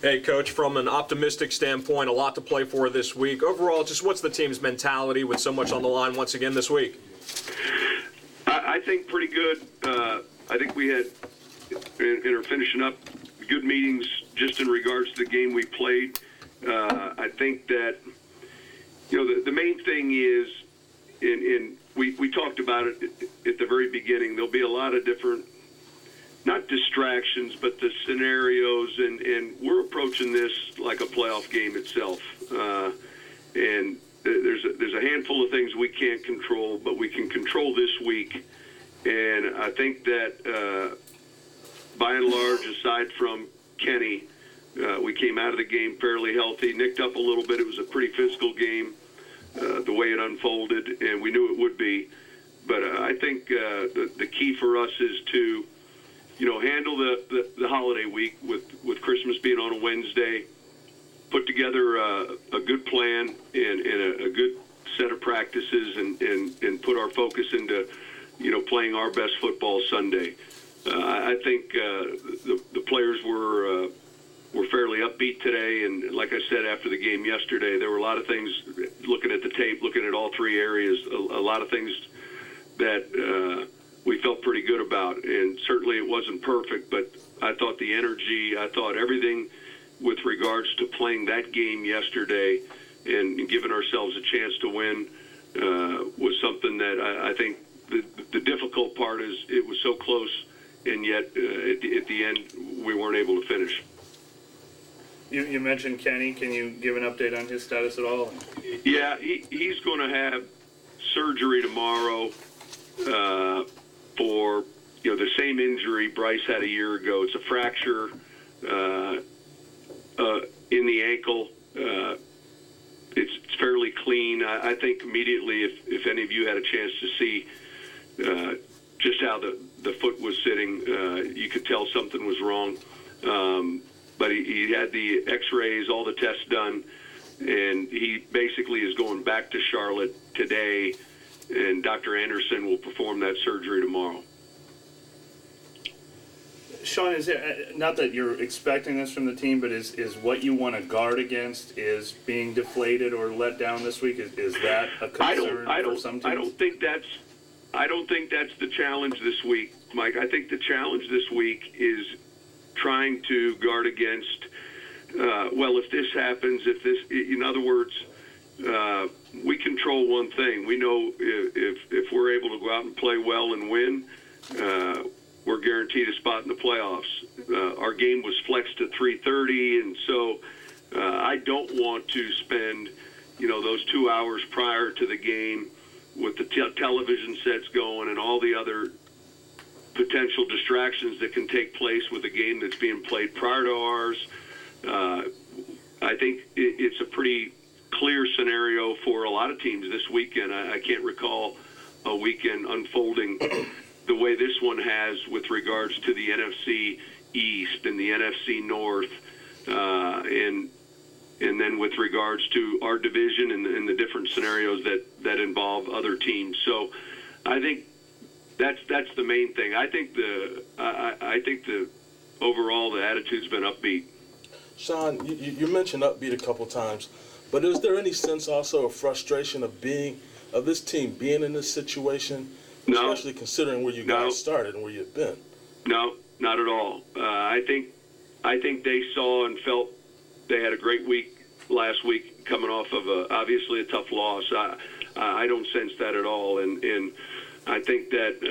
Hey, Coach, from an optimistic standpoint, a lot to play for this week. Overall, just what's the team's mentality with so much on the line once again this week? I think pretty good. I think we had, and are finishing up, good meetings just in regards to the game we played. I think that, the main thing is, and we talked about it at the very beginning, there'll be a lot of different, not distractions, but the scenarios, and we're approaching this like a playoff game itself. And there's a handful of things we can't control, but we can control this week. And I think that by and large, aside from Kenny, we came out of the game fairly healthy, nicked up a little bit. It was a pretty physical game, the way it unfolded, and we knew it would be. But I think the key for us is to, handle the holiday week with Christmas being on a Wednesday, put together a good plan and a good set of practices and put our focus into, playing our best football Sunday. I think the players were fairly upbeat today, and like I said after the game yesterday, there were a lot of things, looking at the tape, looking at all three areas, a lot of things that we felt pretty good about, and certainly it wasn't perfect, but I thought the energy, I thought everything with regards to playing that game yesterday and giving ourselves a chance to win was something that I think the difficult part is it was so close, and yet at the end we weren't able to finish. You mentioned Kenny. Can you give an update on his status at all? Yeah, he's going to have surgery tomorrow for the same injury Bryce had a year ago. It's a fracture in the ankle. It's fairly clean. I think immediately, if any of you had a chance to see just how the foot was sitting, you could tell something was wrong. But he had the x-rays, all the tests done, and he basically is going back to Charlotte today, and Dr. Anderson will perform that surgery tomorrow. Sean, is it, not that you're expecting this from the team, but is what you want to guard against is being deflated or let down this week? Is that a concern for some teams? I don't think that's the challenge this week, Mike. I think the challenge this week is trying to guard against, if this happens, in other words, we control one thing. We know if we're able to go out and play well and win, we're guaranteed a spot in the playoffs. Our game was flexed to 3:30, and so I don't want to spend, those 2 hours prior to the game with the television sets going and all the other potential distractions that can take place with a game that's being played prior to ours. I think it's a pretty clear scenario for a lot of teams this weekend. I can't recall a weekend unfolding the way this one has with regards to the NFC East and the NFC North, and then with regards to our division and the different scenarios that involve other teams. So I think that's the main thing. I think the overall the attitude's been upbeat. Sean, you mentioned upbeat a couple times, but is there any sense also of frustration of this team being in this situation, especially considering where you guys started and where you've been? No, not at all. I think they saw and felt they had a great week last week, coming off of obviously a tough loss. I don't sense that at all, and I think that,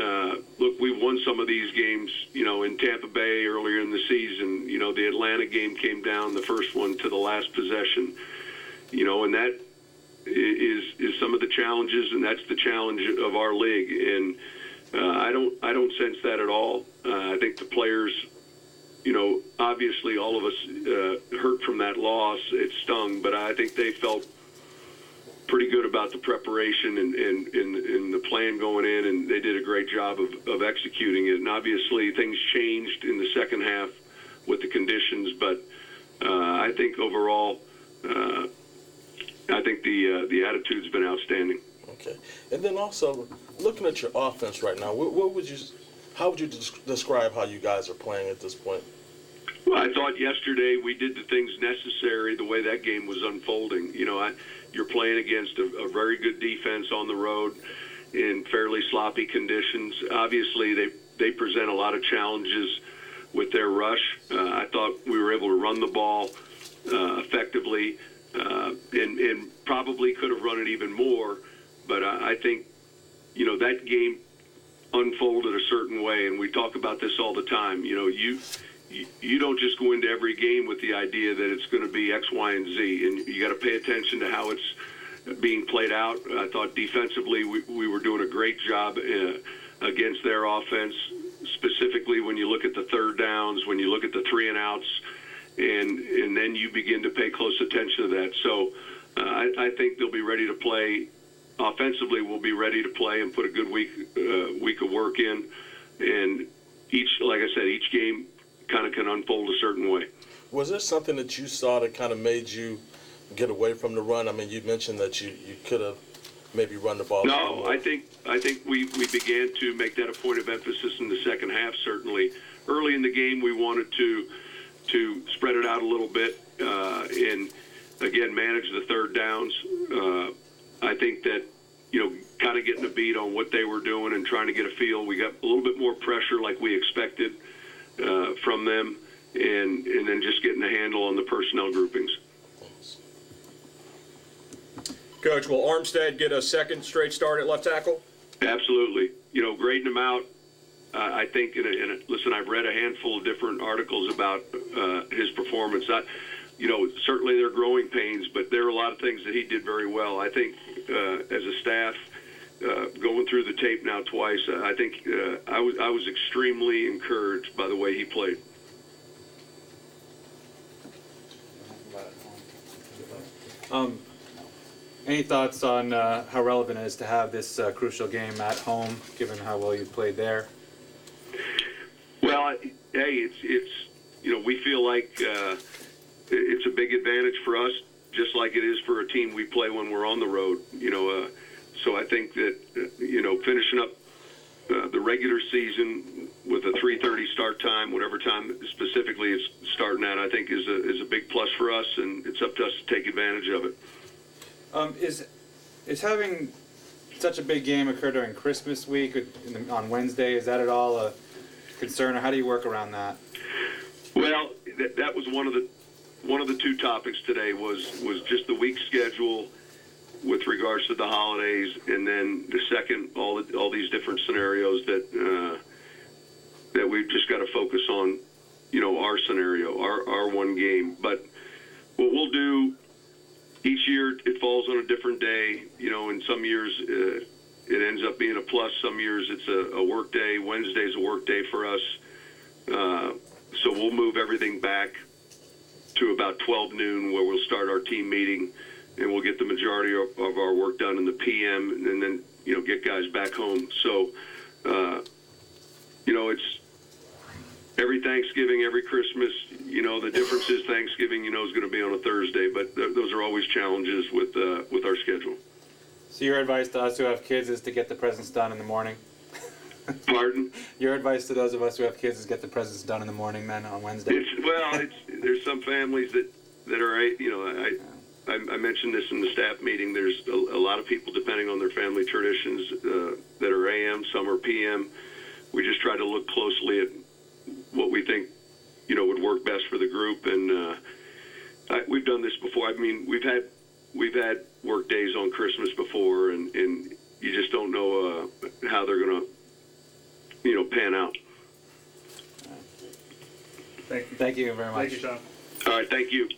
look, we've won some of these games, in Tampa Bay earlier in the season. The Atlanta game came down, the first one, to the last possession, and that is some of the challenges, and that's the challenge of our league. And I don't sense that at all. I think the players, obviously all of us hurt from that loss. It stung, but I think they felt pretty good about the preparation and the plan going in, and they did a great job of executing it. And obviously things changed in the second half with the conditions, but I think overall, I think the attitude's been outstanding. Okay, and then also looking at your offense right now, how would you describe how you guys are playing at this point? I thought yesterday we did the things necessary the way that game was unfolding. You're playing against a very good defense on the road in fairly sloppy conditions. Obviously, they present a lot of challenges with their rush. I thought we were able to run the ball effectively and probably could have run it even more. But I think, that game unfolded a certain way, and we talk about this all the time. You don't just go into every game with the idea that it's going to be X, Y, and Z, and you got to pay attention to how it's being played out. I thought defensively we were doing a great job against their offense, specifically when you look at the third downs, when you look at the 3 and outs, and then you begin to pay close attention to that. So I think they'll be ready to play. Offensively, we'll be ready to play and put a good week of work in, and like I said, each game kind of can unfold a certain way. Was there something that you saw that kind of made you get away from the run? I mean, you mentioned that you could have maybe run the ball. No, I think we began to make that a point of emphasis in the second half. Certainly, early in the game, we wanted to spread it out a little bit and again manage the third downs. I think that kind of getting a beat on what they were doing and trying to get a feel. We got a little bit more pressure like we expected from them, and then just getting a handle on the personnel groupings. Coach, will Armstead get a second straight start at left tackle? Absolutely. Grading him out, I think, listen, I've read a handful of different articles about his performance. Certainly there are growing pains, but there are a lot of things that he did very well. I think as a staff, going through the tape now twice, I think I was extremely encouraged by the way he played. Any thoughts on how relevant it is to have this crucial game at home, given how well you played there? Well, hey, it's we feel like it's a big advantage for us, just like it is for a team we play when we're on the road. So I think that finishing up the regular season with a 3:30 start time, whatever time specifically it's starting at, I think is a big plus for us, and it's up to us to take advantage of it. Is having such a big game occur during Christmas week on Wednesday, is that at all a concern, or how do you work around that? Well, that was one of the two topics today was just the week schedule with regards to the holidays, and then the second, all these different scenarios that we've just got to focus on, our scenario, our one game. But what we'll do each year, it falls on a different day. In some years it ends up being a plus. Some years it's a work day. Wednesday's a work day for us. So we'll move everything back to about 12 noon where we'll start our team meeting, and we'll get the majority of our work done in the PM, and then get guys back home. So it's every Thanksgiving, every Christmas. The difference is Thanksgiving is going to be on a Thursday, but those are always challenges with our schedule. So your advice to us who have kids is to get the presents done in the morning? Pardon? Your advice to those of us who have kids is get the presents done in the morning, then, on Wednesday? There's some families that are, I mentioned this in the staff meeting. There's a lot of people, depending on their family traditions, that are AM, some are PM. We just try to look closely at what we think, would work best for the group. And we've done this before. I mean, we've had work days on Christmas before, and you just don't know how they're going to, pan out. Thank you. Thank you very much. Thank you, Sean. All right, thank you.